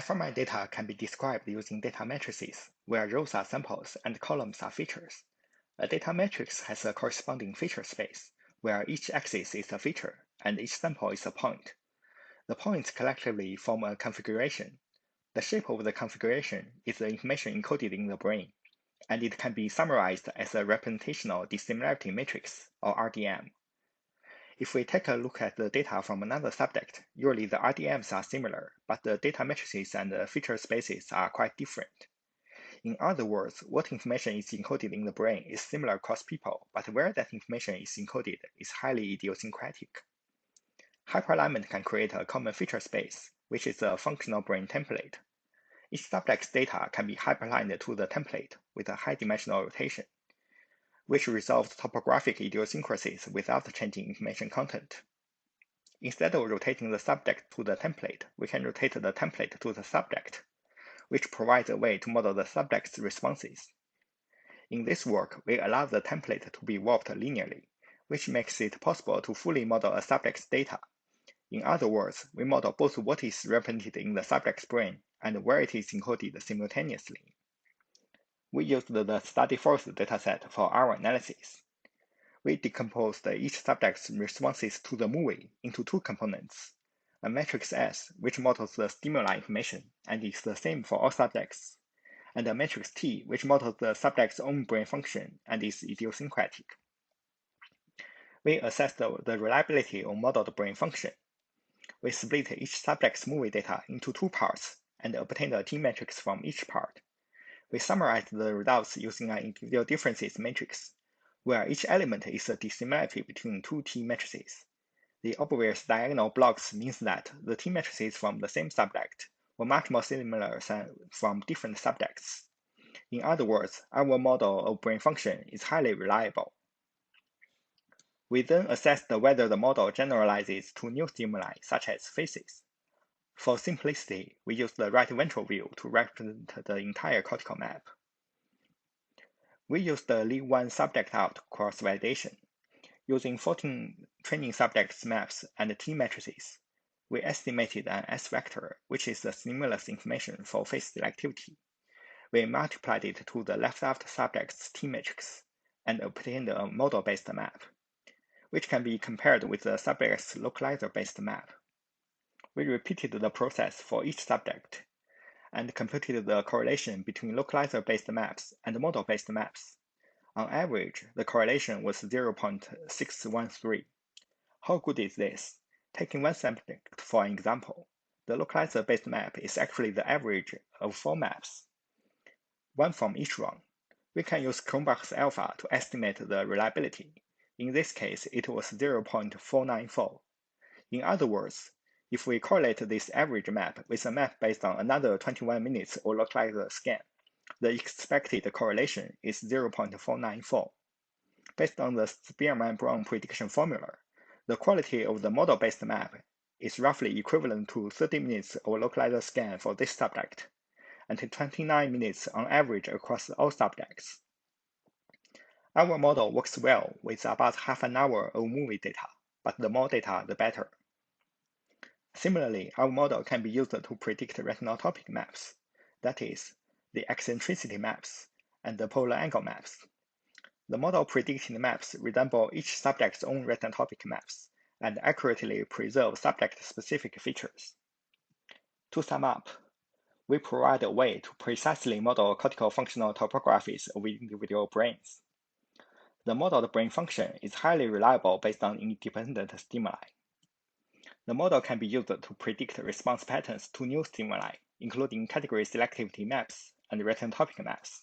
fMRI data can be described using data matrices, where rows are samples and columns are features. A data matrix has a corresponding feature space, where each axis is a feature and each sample is a point. The points collectively form a configuration. The shape of the configuration is the information encoded in the brain, and it can be summarized as a representational dissimilarity matrix, or RDM. If we take a look at the data from another subject, usually the RDMs are similar, but the data matrices and the feature spaces are quite different. In other words, what information is encoded in the brain is similar across people, but where that information is encoded is highly idiosyncratic. Hyperalignment can create a common feature space, which is a functional brain template. Each subject's data can be hyperaligned to the template with a high-dimensional rotation, which resolves topographic idiosyncrasies without changing information content. Instead of rotating the subject to the template, we can rotate the template to the subject, which provides a way to model the subject's responses. In this work, we allow the template to be warped linearly, which makes it possible to fully model a subject's data. In other words, we model both what is represented in the subject's brain and where it is encoded simultaneously. We used the study force dataset for our analysis. We decomposed each subject's responses to the movie into two components, a matrix S, which models the stimuli information and is the same for all subjects, and a matrix T, which models the subject's own brain function and is idiosyncratic. We assessed the reliability of modeled brain function. We split each subject's movie data into two parts and obtained a T matrix from each part. We summarized the results using an individual differences matrix, where each element is a dissimilarity between two T matrices. The obvious diagonal blocks means that the T matrices from the same subject were much more similar than from different subjects. In other words, our model of brain function is highly reliable. We then assessed whether the model generalizes to new stimuli, such as faces. For simplicity, we used the right ventral view to represent the entire cortical map. We used the leave one subject out cross-validation. Using 14 training subjects' maps and T matrices, we estimated an S vector, which is the stimulus information for face selectivity. We multiplied it to the left-out subject's T matrix and obtained a model-based map, which can be compared with the subject's localizer-based map. We repeated the process for each subject and computed the correlation between localizer-based maps and model-based maps. On average, the correlation was 0.613. How good is this? Taking one subject for an example, the localizer-based map is actually the average of 4 maps, one from each run. We can use Cronbach's alpha to estimate the reliability. In this case, it was 0.494. In other words, if we correlate this average map with a map based on another 21 minutes of localizer scan, the expected correlation is 0.494. Based on the Spearman-Brown prediction formula, the quality of the model-based map is roughly equivalent to 30 minutes of localizer scan for this subject, and 29 minutes on average across all subjects. Our model works well with about half an hour of movie data, but the more data, the better. Similarly, our model can be used to predict retinotopic maps, that is, the eccentricity maps and the polar angle maps. The model predicted maps resemble each subject's own retinotopic maps and accurately preserve subject-specific features. To sum up, we provide a way to precisely model cortical functional topographies of individual brains. The modeled brain function is highly reliable based on independent stimuli. The model can be used to predict response patterns to new stimuli, including category selectivity maps and retinotopic maps.